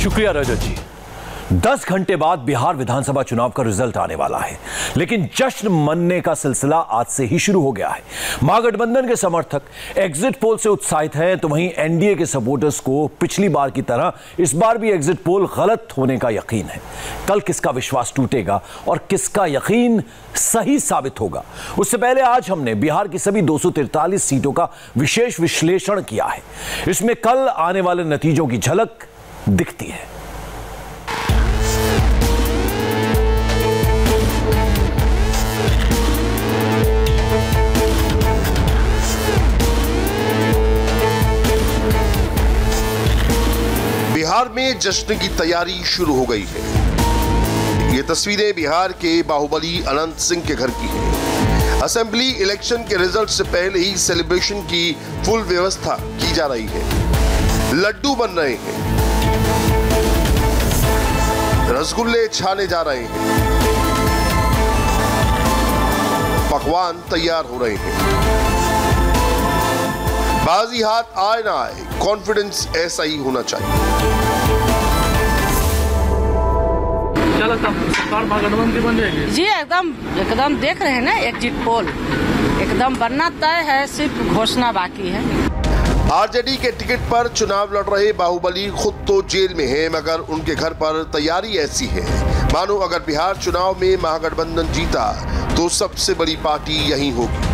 शुक्रिया रजत जी। 10 घंटे बाद बिहार विधानसभा चुनाव का रिजल्ट आने वाला है, लेकिन जश्न मनने का सिलसिला आज से ही शुरू हो गया है। महागठबंधन के समर्थक एग्जिट पोल से उत्साहित हैं, तो वहीं एनडीए के सपोर्टर्स को पिछली बार की तरह इस बार भी एग्जिट पोल गलत होने का यकीन है। कल किसका विश्वास टूटेगा और किसका यकीन सही साबित होगा, उससे पहले आज हमने बिहार की सभी 243 सीटों का विशेष विश्लेषण किया है। इसमें कल आने वाले नतीजों की झलक दिखती है। बिहार में जश्न की तैयारी शुरू हो गई है। ये तस्वीरें बिहार के बाहुबली अनंत सिंह के घर की हैं। असेंबली इलेक्शन के रिजल्ट से पहले ही सेलिब्रेशन की फुल व्यवस्था की जा रही है। लड्डू बन रहे हैं, रसगुल्ले छाने जा रहे हैं, पकवान तैयार हो रहे हैं। बाजी हाथ आए ना आए, कॉन्फिडेंस ऐसा ही होना चाहिए। सरकार महागठबंधन की बन जाएगी जी, एकदम देख रहे हैं ना, एग्जिट पोल एकदम बनना तय है, सिर्फ घोषणा बाकी है। आरजेडी के टिकट पर चुनाव लड़ रहे बाहुबली खुद तो जेल में हैं, मगर उनके घर पर तैयारी ऐसी है मानो अगर बिहार चुनाव में महागठबंधन जीता तो सबसे बड़ी पार्टी यही होगी।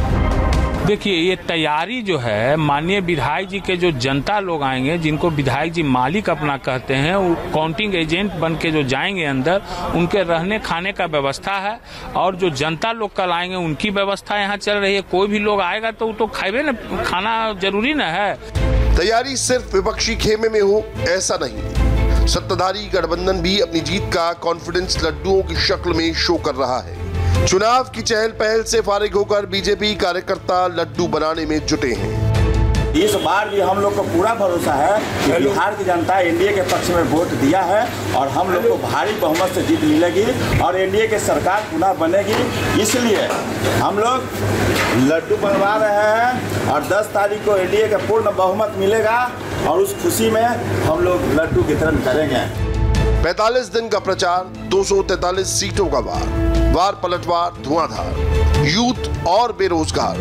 देखिए, ये तैयारी जो है, माननीय विधायक जी के जो जनता लोग आएंगे, जिनको विधायक जी मालिक अपना कहते हैं, वो काउंटिंग एजेंट बन के जो जाएंगे अंदर, उनके रहने खाने का व्यवस्था है। और जो जनता लोग कल आएंगे उनकी व्यवस्था यहाँ चल रही है। कोई भी लोग आएगा तो खाएबे ना, खाना जरूरी ना है। तैयारी सिर्फ विपक्षी खेमे में हो ऐसा नहीं, सत्ताधारी गठबंधन भी अपनी जीत का कॉन्फिडेंस लड्डुओं की शक्ल में शो कर रहा है। चुनाव की चहल पहल से फारिग होकर बीजेपी कार्यकर्ता लड्डू बनाने में जुटे हैं। इस बार भी हम लोग को पूरा भरोसा है कि बिहार की जनता एनडीए के पक्ष में वोट दिया है और हम लोग को भारी बहुमत से जीत मिलेगी और एनडीए की सरकार पुनः बनेगी। इसलिए हम लोग लड्डू बनवा रहे हैं और 10 तारीख को एनडीए का पूर्ण बहुमत मिलेगा और उस खुशी में हम लोग लड्डू वितरण करेंगे। 45 दिन का प्रचार, 243 सीटों का वार पलटवार, धुआंधार, यूथ और बेरोजगार,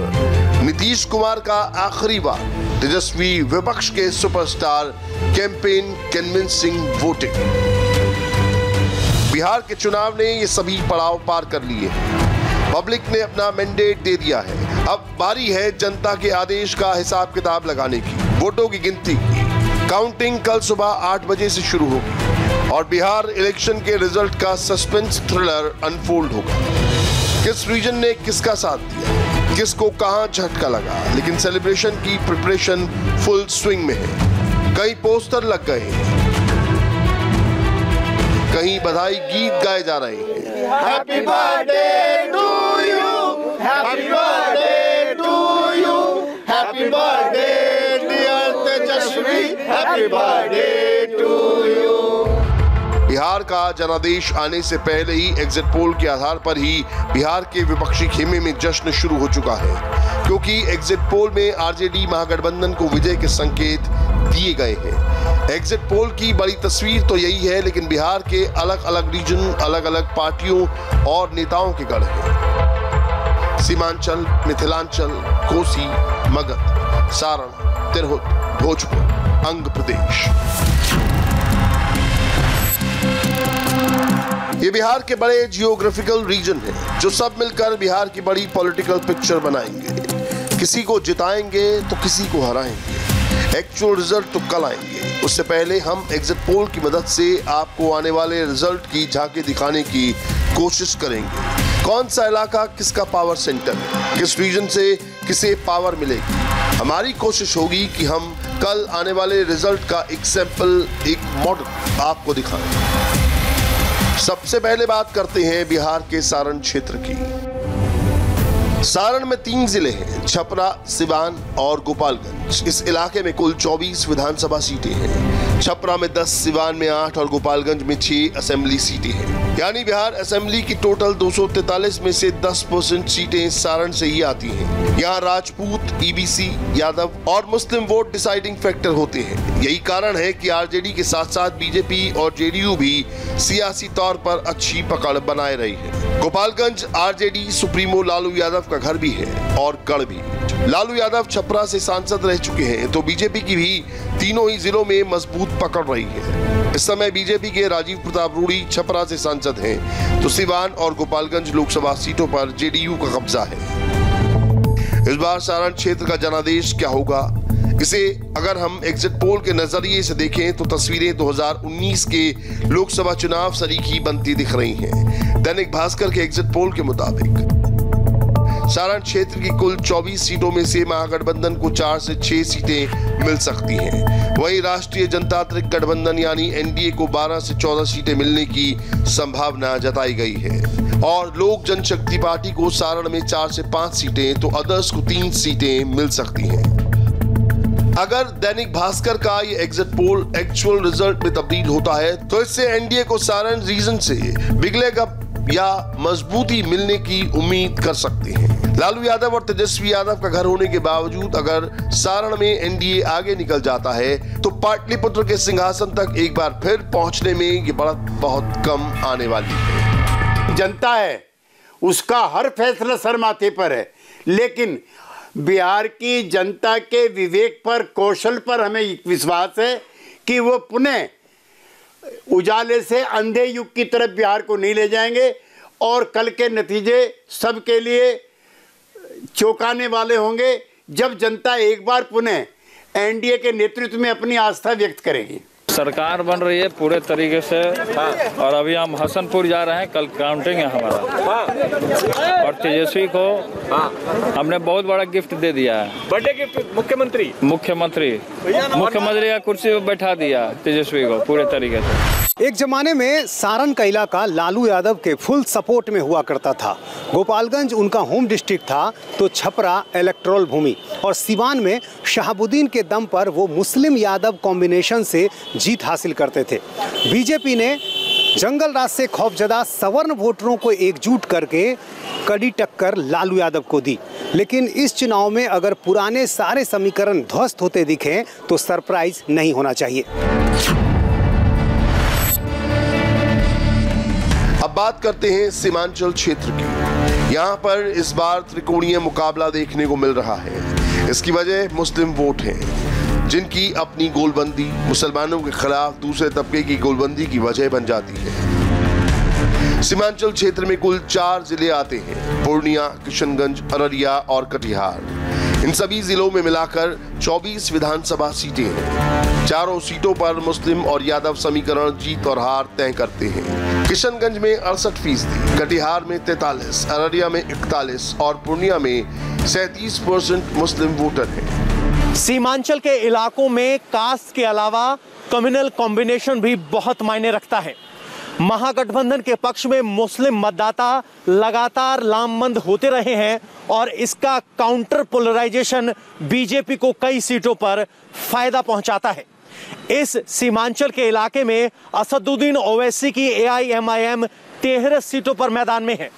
नीतीश कुमार का आखिरी बार, तेजस्वी विपक्ष के superstar, campaign convincing voting. Bihar के चुनाव ने ये सभी पड़ाव पार कर लिए हैं। पब्लिक ने अपना मैंडेट दे दिया है। अब बारी है जनता के आदेश का हिसाब किताब लगाने की, वोटों की गिनती की। काउंटिंग कल सुबह 8 बजे से शुरू होगी और बिहार इलेक्शन के रिजल्ट का सस्पेंस थ्रिलर अनफोल्ड होगा। किस रीजन ने किसका साथ दिया, किसको कहां झटका लगा, लेकिन सेलिब्रेशन की प्रिपरेशन फुल स्विंग में है। कई पोस्टर लग गए हैं, कहीं बधाई गीत गाए जा रहे हैं। Happy birthday to you, happy birthday to you, happy birthday dear Tejashwi, happy birthday to you. Bihar का जनादेश आने से पहले ही एग्जिट पोल के आधार पर ही बिहार के विपक्षी खेमे में जश्न शुरू हो चुका है, क्योंकि एग्जिट पोल में आरजेडी महागठबंधन को विजय के संकेत दिए गए हैं। एग्जिट पोल की बड़ी तस्वीर तो यही है, लेकिन बिहार के अलग अलग रीजन, अलग अलग पार्टियों और नेताओं के गढ़ हैं। सीमांचल, मिथिलांचल, कोसी, मगध, सारण, तिरहुत, भोजपुर, अंग प्रदेश। ये बिहार के बड़े जियोग्राफिकल रीजन हैं, जो सब मिलकर बिहार की बड़ी पॉलिटिकल पिक्चर बनाएंगे। किसी को जिताएंगे तो किसी को हराएंगे। एक्चुअल रिजल्ट तो कल आएंगे, उससे पहले हम एग्जिट पोल की मदद से आपको आने वाले रिजल्ट की झांकी दिखाने की कोशिश करेंगे। कौन सा इलाका किसका पावर सेंटर, किस रीजन से किसे पावर मिलेगी। हमारी कोशिश होगी कि हम कल आने वाले रिजल्ट का एक सैंपल, एक मॉडल आपको दिखाएं। सबसे पहले बात करते हैं बिहार के सारण क्षेत्र की। सारण में 3 जिले हैं, छपरा, सिवान और गोपालगंज। इस इलाके में कुल 24 विधानसभा सीटें हैं। छपरा में 10, सिवान में 8 और गोपालगंज में 6 असेंबली सीटें हैं। यानी बिहार असेंबली की टोटल 243 में से 10% सीटें सारण से ही आती हैं। यहाँ राजपूत, ईबीसी, यादव और मुस्लिम वोट डिसाइडिंग फैक्टर होते हैं। यही कारण है कि आरजेडी के साथ साथ बीजेपी और जेडीयू भी सियासी तौर पर अच्छी पकड़ बनाए रही है। गोपालगंज आरजेडी सुप्रीमो लालू यादव का घर भी है और गढ़ भी। लालू यादव छपरा से सांसद रह चुके हैं, तो बीजेपी की भी तीनों ही जिलों में मजबूत पकड़ रही है। इस समय बीजेपी के राजीव प्रताप रूडी छपरा से सांसद हैं, तो सिवान और गोपालगंज लोकसभा सीटों पर जेडीयू का कब्जा है। इस बार सारण क्षेत्र का जनादेश क्या होगा, इसे अगर हम एग्जिट पोल के नजरिए से देखें तो तस्वीरें 2019 के लोकसभा चुनाव सरीखी बनती दिख रही हैं। दैनिक भास्कर के एग्जिट पोल के मुताबिक सारण क्षेत्र की कुल 24 सीटों में से महागठबंधन को 4 से 6 सीटें मिल सकती हैं। वहीं राष्ट्रीय जनतांत्रिक गठबंधन यानी एनडीए को 12 से 14 सीटें मिलने की संभावना जताई गई है और लोक जनशक्ति पार्टी को सारण में 4 से 5 सीटें तो अदर्स को 3 सीटें मिल सकती हैं। अगर दैनिक भास्कर का ये एग्जिट पोल एक्चुअल रिजल्ट में तब्दील होता है तो इससे एनडीए को सारण रीजन से बिगलेगा या मजबूती मिलने की उम्मीद कर सकते हैं। लालू यादव और तेजस्वी यादव का घर होने के बावजूद अगर सारण में एनडीए आगे निकल जाता है तो पाटलिपुत्र के सिंहासन तक एक बार फिर पहुंचने में ये बढ़त बहुत कम आने वाली है। जनता है उसका हर फैसला सर माथे पर है, लेकिन बिहार की जनता के विवेक पर, कौशल पर हमें विश्वास है कि वो पुनः उजाले से अंधे युग की तरफ बिहार को नहीं ले जाएंगे और कल के नतीजे सबके लिए चौंकाने वाले होंगे जब जनता एक बार पुनः एनडीए के नेतृत्व में अपनी आस्था व्यक्त करेगी। सरकार बन रही है पूरे तरीके से और अभी हम हसनपुर जा रहे हैं, कल काउंटिंग है हमारा और तेजस्वी को हमने बहुत बड़ा गिफ्ट दे दिया है। बर्थडे गिफ्ट मुख्यमंत्री का कुर्सी पर बैठा दिया तेजस्वी को पूरे तरीके से। एक जमाने में सारण का इलाका लालू यादव के फुल सपोर्ट में हुआ करता था। गोपालगंज उनका होम डिस्ट्रिक्ट था तो छपरा इलेक्टोरल भूमि और सिवान में शहाबुद्दीन के दम पर वो मुस्लिम यादव कॉम्बिनेशन से जीत हासिल करते थे। बीजेपी ने जंगल राज से खौफजदा सवर्ण वोटरों को एकजुट करके कड़ी टक्कर लालू यादव को दी। लेकिन इस चुनाव में अगर पुराने सारे समीकरण ध्वस्त होते दिखें तो सरप्राइज नहीं होना चाहिए। अब बात करते हैं सीमांचल क्षेत्र की। यहाँ पर इस बार त्रिकोणीय मुकाबला देखने को मिल रहा है। इसकी वजह मुस्लिम वोट है, जिनकी अपनी गोलबंदी मुसलमानों के खिलाफ दूसरे तबके की गोलबंदी की वजह बन जाती है। सीमांचल क्षेत्र में कुल 4 जिले आते हैं, पूर्णिया, किशनगंज, अररिया और कटिहार। इन सभी जिलों में मिलाकर 24 विधानसभा सीटें हैं। चारों सीटों पर मुस्लिम और यादव समीकरण जीत और हार तय करते हैं। किशनगंज में 68%, कटिहार में 43%, अररिया में 41% और पूर्णिया में 37% मुस्लिम वोटर हैं। सीमांचल के इलाकों में कास्ट के अलावा कम्युनल कॉम्बिनेशन भी बहुत मायने रखता है। महागठबंधन के पक्ष में मुस्लिम मतदाता लगातार लामबंद होते रहे हैं और इसका काउंटर पोलराइजेशन बीजेपी को कई सीटों पर फायदा पहुंचाता है। इस सीमांचल के इलाके में असदुद्दीन ओवैसी की एआईएमआईएम 13 सीटों पर मैदान में है।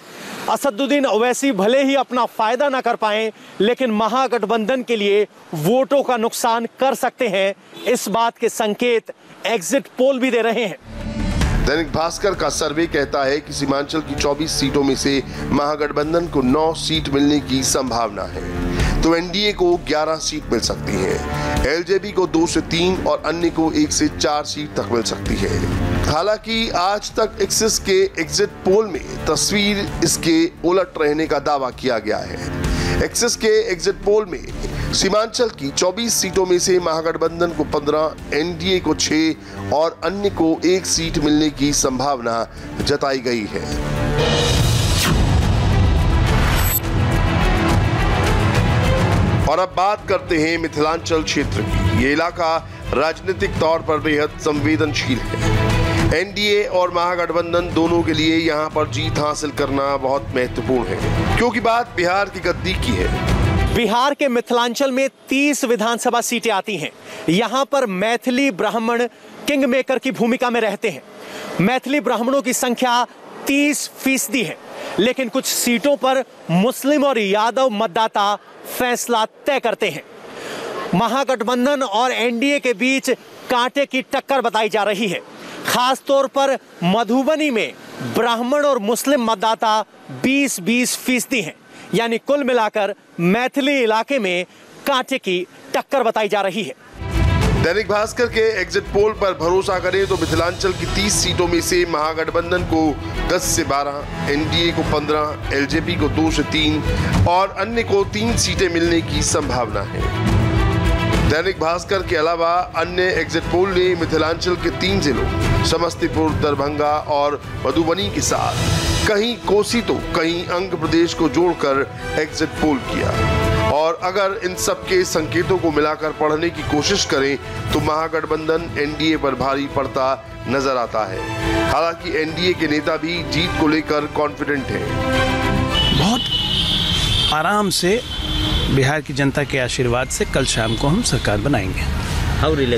असदुद्दीन ओवैसी भले ही अपना फायदा ना कर पाए, लेकिन महागठबंधन के लिए वोटों का नुकसान कर सकते हैं। इस बात के संकेत एग्जिट पोल भी दे रहे हैं। दैनिक भास्कर का सर्वे कहता है कि सीमांचल की 24 सीटों में से महागठबंधन को 9 सीट मिलने की संभावना है, तो एनडीए को 11 सीट मिल सकती है। एलजेपी को 2 से 3 और अन्य को 1 से 4 सीट तक मिल सकती है। हालांकि आज तक एक्सिस के एग्जिट पोल में तस्वीर इसके उलट रहने का दावा किया गया है। एक्सिस के एग्जिट पोल में सीमांचल की 24 सीटों में से महागठबंधन को 15, एनडीए को 6 और अन्य को 1 सीट मिलने की संभावना जताई गई है। और अब बात करते हैं मिथिलांचल क्षेत्र की। ये इलाका राजनीतिक तौर पर बेहद संवेदनशील है। एनडीए और महागठबंधन दोनों के लिए यहाँ पर जीत हासिल करना बहुत महत्वपूर्ण है, क्योंकि बात बिहार की गद्दी की है। बिहार के मिथिलांचल में 30 विधानसभा सीटें आती हैं। यहाँ पर मैथिली ब्राह्मण किंग मेकर की भूमिका में रहते हैं। मैथिली ब्राह्मणों की संख्या 30% है, लेकिन कुछ सीटों पर मुस्लिम और यादव मतदाता फैसला तय करते हैं। महागठबंधन और एनडीए के बीच कांटे की टक्कर बताई जा रही है। खास तौर पर मधुबनी में ब्राह्मण और मुस्लिम मतदाता 20-20% हैं, यानी कुल मिलाकर मैथिली इलाके में कांटे की टक्कर बताई जा रही है। दैनिक भास्कर के एग्जिट पोल पर भरोसा करें तो मिथिलांचल की 30 सीटों में से महागठबंधन को 10 से 12, एनडीए को 15, एलजेपी को 2 से 3 और अन्य को 3 सीटें मिलने की संभावना है। दैनिक भास्कर के अलावा अन्य एग्जिट पोल ने मिथिलांचल के 3 जिलों समस्तीपुर, दरभंगा और मधुबनी के साथ कहीं कोसी तो कहीं अंग प्रदेश को जोड़कर एग्जिट पोल किया। और अगर इन सब के संकेतों को मिलाकर पढ़ने की कोशिश करें तो महागठबंधन एनडीए पर भारी पड़ता नजर आता है। हालांकि एनडीए के नेता भी जीत को लेकर कॉन्फिडेंट हैं। बहुत आराम से बिहार की जनता के आशीर्वाद से कल शाम को हम सरकार बनाएंगे।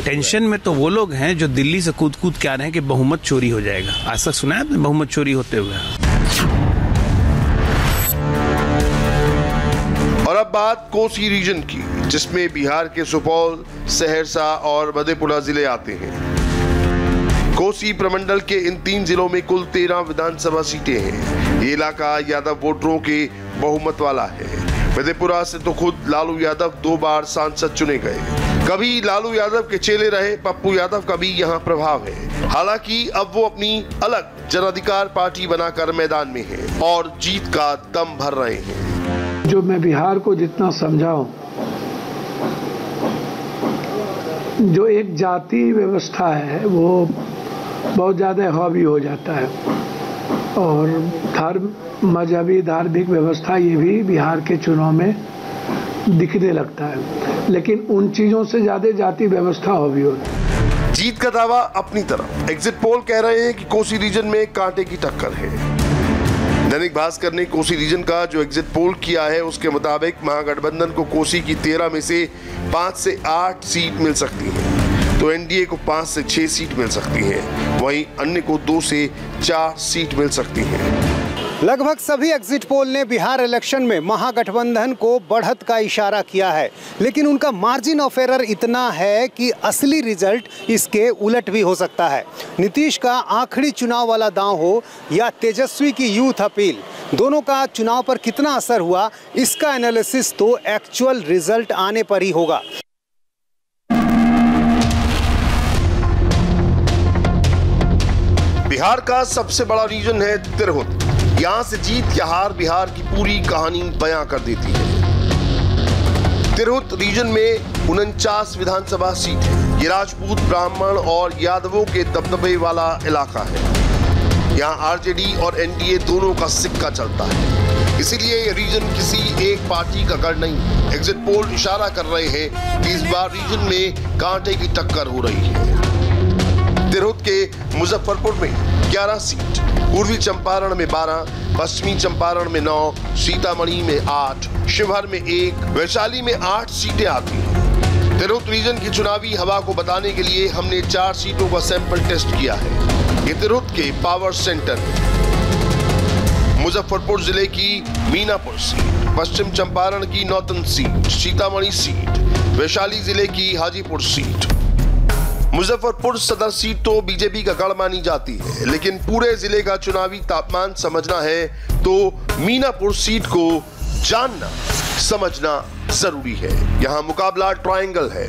टेंशन में तो वो लोग हैं जो दिल्ली से कूद के आ रहे हैं कि बहुमत चोरी हो जाएगा। आज तक सुना है आपने बहुमत चोरी होते हुए? और अब बात कोसी रीजन की, जिसमें बिहार के सुपौल, सहरसा और मधेपुरा जिले आते हैं। कोसी प्रमंडल के इन 3 जिलों में कुल 13 विधानसभा सीटें हैं। ये इलाका यादव वोटरों के बहुमत वाला है। मधेपुरा से तो खुद लालू यादव 2 बार सांसद चुने गए। कभी लालू यादव के चेले रहे पप्पू यादव का भी यहाँ प्रभाव है। हालांकि अब वो अपनी अलग जनाधिकार पार्टी बनाकर मैदान में है और जीत का दम भर रहे हैं। जो मैं बिहार को जितना समझाऊं, जो एक जाति व्यवस्था है वो बहुत ज़्यादा हावी हो जाता है और धर्म, मजहबी, धार्मिक व्यवस्था ये भी बिहार के चुनाव में दिखने लगता है, लेकिन उन चीज़ों से ज़्यादा जाति व्यवस्था हावी होती है। जीत का दावा अपनी तरफ। एग्जिट पोल कह रहे हैं कि कोसी रीजन में कांटे की टक्कर है। दैनिक भास्कर ने कोसी रीजन का जो एग्जिट पोल किया है उसके मुताबिक महागठबंधन को कोसी की 13 में से 5 से 8 सीट मिल सकती है, तो एनडीए को 5 से 6 सीट मिल सकती है, वहीं अन्य को 2 से 4 सीट मिल सकती है। लगभग सभी एग्जिट पोल ने बिहार इलेक्शन में महागठबंधन को बढ़त का इशारा किया है, लेकिन उनका मार्जिन ऑफ एरर इतना है कि असली रिजल्ट इसके उलट भी हो सकता है। नीतीश का आखिरी चुनाव वाला दांव हो या तेजस्वी की यूथ अपील, दोनों का चुनाव पर कितना असर हुआ, इसका एनालिसिस तो एक्चुअल रिजल्ट आने पर ही होगा। बिहार का सबसे बड़ा रीजन है तिरहुत। यहाँ से जीत या हार बिहार की पूरी कहानी बयां कर देती है। तिरहुत रीजन में 49 विधानसभा सीट है। ये राजपूत, ब्राह्मण और यादवों के दबदबे वाला इलाका है। यहाँ आरजेडी और एनडीए दोनों का सिक्का चलता है, इसीलिए ये रीजन किसी एक पार्टी का गढ़ नहीं। एग्जिट पोल इशारा कर रहे हैं कि इस बार रीजन में कांटे की टक्कर हो रही है। तिरहुत के मुजफ्फरपुर में 11 सीट, पूर्वी चंपारण में 12, पश्चिमी चंपारण में 9, सीतामढ़ी में 8, शिवहर में 1, वैशाली में 8 सीटें आती हैं। तिरहुत रीजन की चुनावी हवा को बताने के लिए हमने 4 सीटों का सैंपल टेस्ट किया है। ये तिरहुत के पावर सेंटर है। मुजफ्फरपुर जिले की मीनापुर सीट, पश्चिम चंपारण की नौतन सीट, सीतामढ़ी सीट, वैशाली जिले की हाजीपुर सीट। मुजफ्फरपुर सदर सीट तो बीजेपी का गढ़ मानी जाती है, लेकिन पूरे जिले का चुनावी तापमान समझना है तो मीनापुर सीट को जानना समझना जरूरी है। यहाँ मुकाबला ट्रायंगल है।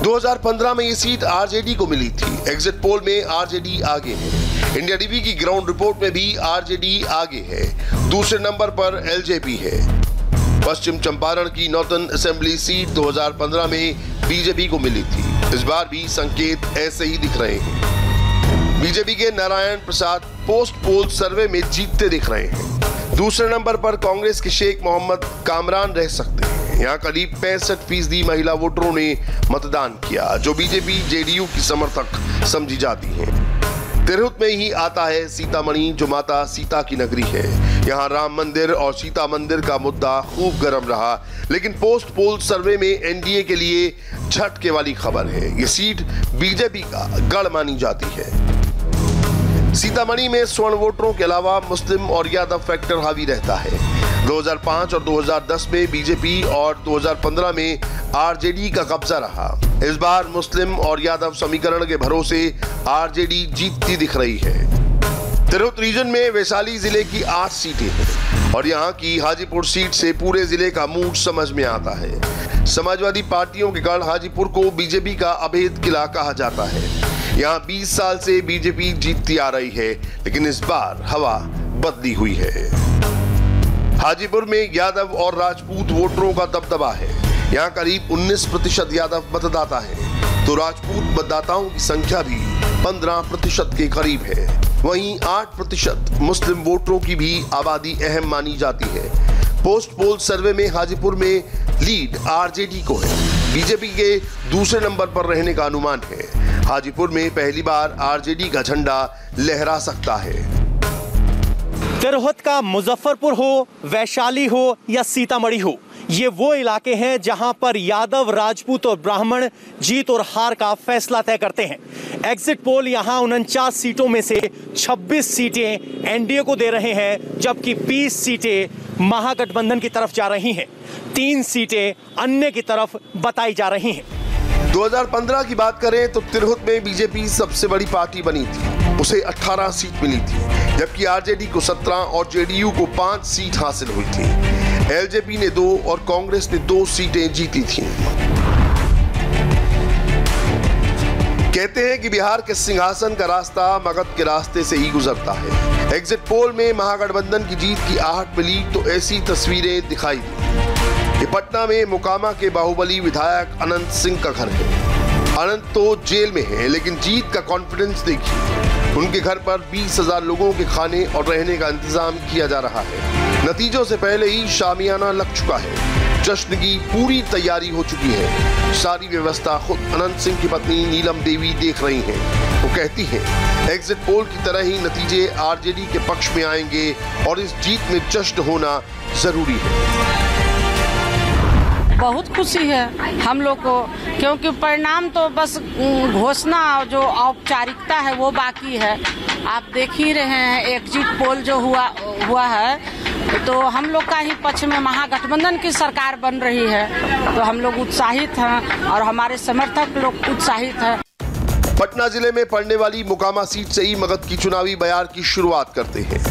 2015 में ये सीट आरजेडी को मिली थी। एग्जिट पोल में आरजेडी आगे है। इंडिया टीवी की ग्राउंड रिपोर्ट में भी आरजेडी आगे है। दूसरे नंबर पर एलजेपी है। पश्चिम चंपारण की नौतन असेंबली सीट 2015 में बीजेपी को मिली थी। इस बार भी संकेत ऐसे ही दिख रहे हैं। बीजेपी के नारायण प्रसाद पोस्ट पोल सर्वे में जीतते दिख रहे हैं। दूसरे नंबर पर कांग्रेस के शेख मोहम्मद कामरान रह सकते हैं। यहाँ करीब 65% महिला वोटरों ने मतदान किया, जो बीजेपी जेडीयू की समर्थक समझी जाती हैं। तिरहुत में ही आता है सीतामढ़ी, जो माता सीता की नगरी है। यहाँ राम मंदिर और सीता मंदिर का मुद्दा खूब गर्म रहा, लेकिन पोस्ट पोल सर्वे में एनडीए के लिए झटके वाली खबर है। ये सीट बीजेपी का गढ़ मानी जाती है। सीतामढ़ी में स्वर्ण वोटरों के अलावा मुस्लिम और यादव फैक्टर हावी रहता है। 2005 और 2010 में बीजेपी और 2015 में आरजेडी का कब्जा रहा। इस बार मुस्लिम और यादव समीकरण के भरोसे आरजेडी जीतती दिख रही है। तिरहुत रीजन में वैशाली जिले की 8 सीटें हैं और यहाँ की हाजीपुर सीट से पूरे जिले का मूड समझ में आता है। समाजवादी पार्टियों के गढ़ हाजीपुर को बीजेपी का अभेद किला कहा जाता है। यहाँ 20 साल से बीजेपी जीतती आ रही है, लेकिन इस बार हवा बदली हुई है। हाजीपुर में यादव और राजपूत वोटरों का दबदबा है। यहाँ करीब 19% यादव मतदाता है, तो राजपूत मतदाताओं की संख्या भी 15% के करीब है। वहीं 8% मुस्लिम वोटरों की भी आबादी अहम मानी जाती है। पोस्ट पोल सर्वे में हाजीपुर में लीड आरजेडी को है। बीजेपी के दूसरे नंबर पर रहने का अनुमान है। हाजीपुर में पहली बार आरजेडी का झंडा लहरा सकता है। तिरहुत का मुजफ्फरपुर हो, वैशाली हो या सीतामढ़ी हो, ये वो इलाके हैं जहां पर यादव, राजपूत और ब्राह्मण जीत और हार का फैसला तय करते हैं। एग्जिट पोल यहां 49 सीटों में से 26 सीटें एनडीए को दे रहे हैं, जबकि 20 सीटें महागठबंधन की तरफ जा रही हैं। 3 सीटें अन्य की तरफ बताई जा रही हैं। 2015 की बात करें तो तिरहुत में बीजेपी सबसे बड़ी पार्टी बनी थी, उसे 18 सीट मिली थी, जबकि आरजेडी को 17 और जेडीयू को 5 सीट हासिल हुई थी। एलजेपी ने 2 और कांग्रेस ने 2 सीटें जीती थीं। कहते हैं कि बिहार के सिंहासन का रास्ता मगध के रास्ते से ही गुजरता है। एग्जिट पोल में महागठबंधन की जीत की आहट मिली तो ऐसी तस्वीरें दिखाई दी। पटना में मोकामा के बाहुबली विधायक अनंत सिंह का घर है। अनंत तो जेल में है, लेकिन जीत का कॉन्फिडेंस देखिए। उनके घर पर 20,000 लोगों के खाने और रहने का इंतजाम किया जा रहा है। नतीजों से पहले ही शामियाना लग चुका है। जश्न की पूरी तैयारी हो चुकी है। सारी व्यवस्था खुद अनंत सिंह की पत्नी नीलम देवी देख रही हैं। वो कहती हैं, एग्जिट पोल की तरह ही नतीजे आरजेडी के पक्ष में आएंगे और इस जीत में जश्न होना जरूरी है। बहुत खुशी है हम लोग को, क्योंकि परिणाम तो बस घोषणा जो औपचारिकता है वो बाकी है। आप देख ही रहे हैं एग्जिट पोल जो हुआ है, तो हम लोग का ही पक्ष में महागठबंधन की सरकार बन रही है। तो हम लोग उत्साहित हैं और हमारे समर्थक लोग उत्साहित हैं। पटना जिले में पड़ने वाली मोकामा सीट से ही मगध की चुनावी बयार की शुरुआत करते हैं।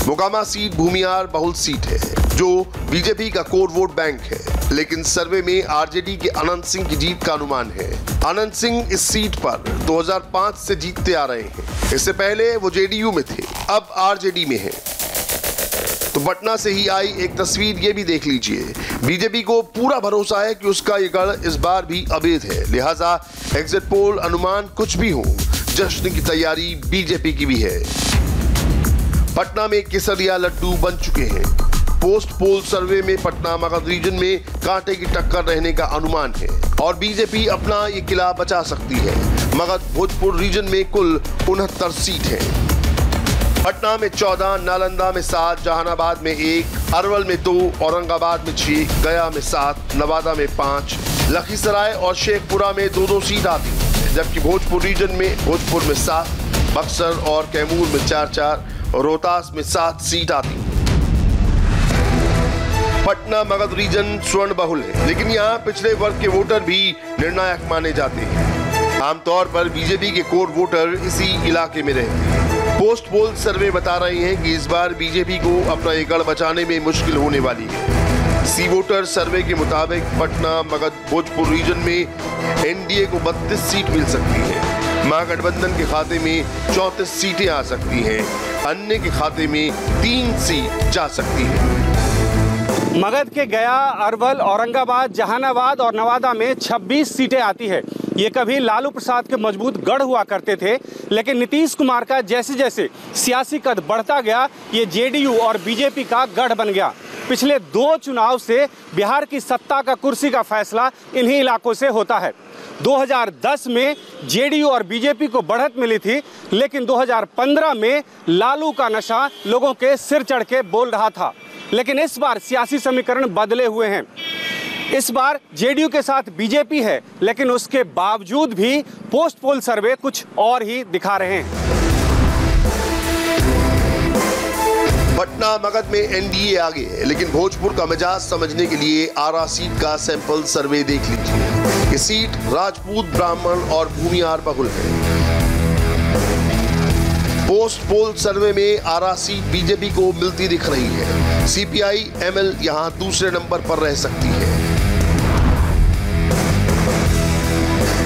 मोकामा सीट भूमिहार बहुल सीट है, जो बीजेपी का कोर वोट बैंक है, लेकिन सर्वे में आरजेडी के अनंत सिंह की जीत का अनुमान है। अनंत सिंह इस सीट पर 2005 से जीतते आ रहे हैं। इससे पहले वो जेडीयू में थे, अब आरजेडी में है। तो पटना से ही आई एक तस्वीर ये भी देख लीजिए। बीजेपी को पूरा भरोसा है कि उसका ये गढ़ इस बार भी अभेद है, लिहाजा एग्जिट पोल अनुमान कुछ भी हो, जश्न की तैयारी बीजेपी की भी है। पटना में केसरिया लड्डू बन चुके हैं। पोस्ट पोल सर्वे में पटना मगध रीजन में कांटे की टक्कर रहने का अनुमान है और बीजेपी अपना ये किला बचा सकती है। मगध भोजपुर रीजन में कुल 69 सीट है। पटना में 14, नालंदा में 7, जहानाबाद में 1, अरवल में 2, औरंगाबाद में 6, गया में 7, नवादा में 5, लखीसराय और शेखपुरा में 2-2 सीट आती है, जबकि भोजपुर रीजन में भोजपुर में 7, बक्सर और कैमूर में 4-4 और रोहतास में 7 सीट आती है। पटना मगध रीजन स्वर्ण बहुल है, लेकिन यहाँ पिछड़े वर्ग के वोटर भी निर्णायक माने जाते हैं। आमतौर पर बीजेपी के कोर वोटर इसी इलाके में रहते हैं। पोस्ट पोल सर्वे बता रहे हैं कि इस बार बीजेपी को अपना ये गढ़ बचाने में मुश्किल होने वाली है। सी वोटर सर्वे के मुताबिक पटना मगध भोजपुर रीजन में एनडीए को 32 सीट मिल सकती है। महागठबंधन के खाते में 34 सीटें आ सकती हैं, अन्य के खाते में 3 सीट जा सकती है। मगध के गया, अरवल, औरंगाबाद, जहानाबाद और नवादा में 26 सीटें आती है। ये कभी लालू प्रसाद के मजबूत गढ़ हुआ करते थे, लेकिन नीतीश कुमार का जैसे जैसे सियासी कद बढ़ता गया, ये जेडीयू और बीजेपी का गढ़ बन गया। पिछले 2 चुनाव से बिहार की सत्ता का कुर्सी का फैसला इन्हीं इलाकों से होता है। 2010 में जेडीयू और बीजेपी को बढ़त मिली थी, लेकिन 2015 में लालू का नशा लोगों के सिर चढ़ के बोल रहा था। लेकिन इस बार सियासी समीकरण बदले हुए हैं। इस बार जेडीयू के साथ बीजेपी है, लेकिन उसके बावजूद भी पोस्ट पोल सर्वे कुछ और ही दिखा रहे हैं। पटना मगध में एनडीए आगे है, लेकिन भोजपुर का मिजाज समझने के लिए आरा सीट का सैंपल सर्वे देख लीजिए। ये सीट राजपूत, ब्राह्मण और भूमिहार बहुल है। पोस्ट पोल सर्वे में आरा सीट बीजेपी को मिलती दिख रही है। सीपीआई एमएल यहां दूसरे नंबर पर रह सकती है।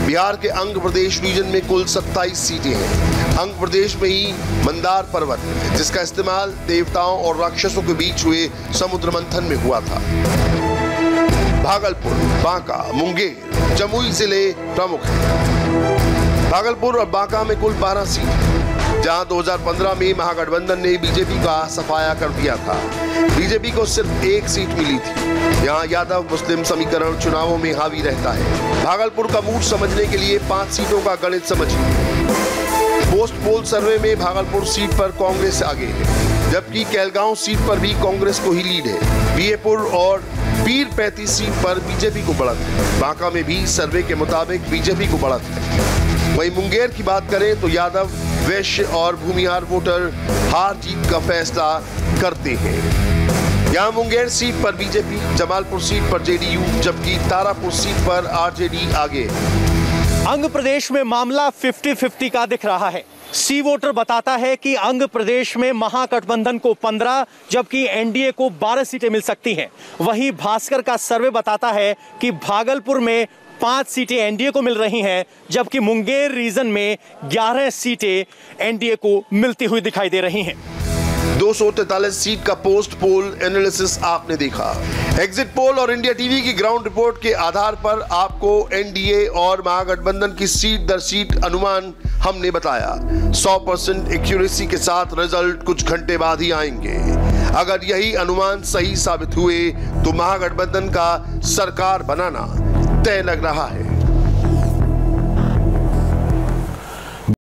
बिहार के अंग प्रदेश रीजन में कुल 27 सीटें हैं। अंग प्रदेश में ही मंदार पर्वत है, जिसका इस्तेमाल देवताओं और राक्षसों के बीच हुए समुद्र मंथन में हुआ था। भागलपुर, बांका, मुंगेर, जमुई जिले प्रमुख हैं। भागलपुर और बांका में कुल 12 सीट, जहां 2015 में महागठबंधन ने बीजेपी का सफाया कर दिया था। बीजेपी को सिर्फ 1 सीट मिली थी। यहां यादव मुस्लिम समीकरण चुनावों में हावी रहता है। भागलपुर का मूड समझने के लिए 5 सीटों का गणित समझिए। पोस्ट पोल सर्वे में भागलपुर सीट पर कांग्रेस आगे है, जबकि कैलगांव सीट पर भी कांग्रेस को ही लीड है। बीएपुर और पीर 35 सीट पर बीजेपी को बढ़त है। बांका में भी सर्वे के मुताबिक बीजेपी को बढ़त है। वहीं मुंगेर की बात करें तो यादव, वैश्य और भूमिहार वोटर हार जीत का फैसला करते हैं। यहाँ मुंगेर सीट पर बीजेपी, जमालपुर सीट पर जेडीयू, जबकि तारापुर सीट पर आरजेडी आगे। अंग प्रदेश में मामला 50-50 का दिख रहा है। सी वोटर बताता है कि अंग प्रदेश में महागठबंधन को 15 जबकि एनडीए को 12 सीटें मिल सकती हैं। वहीं भास्कर का सर्वे बताता है कि भागलपुर में 5 सीटें एनडीए को मिल रही हैं, जबकि मुंगेर रीजन में 11 सीटें एनडीए को मिलती हुई दिखाई दे रही हैं। 243 सीट का पोस्ट पोल एनालिसिस आपने देखा। एग्जिट पोल और इंडिया टीवी की ग्राउंड रिपोर्ट के आधार पर आपको एनडीए और महागठबंधन की सीट दर सीट अनुमान हमने बताया। 100% एक्यूरेसी के साथ रिजल्ट कुछ घंटे बाद ही आएंगे। अगर यही अनुमान सही साबित हुए तो महागठबंधन का सरकार बनाना तय लग रहा है।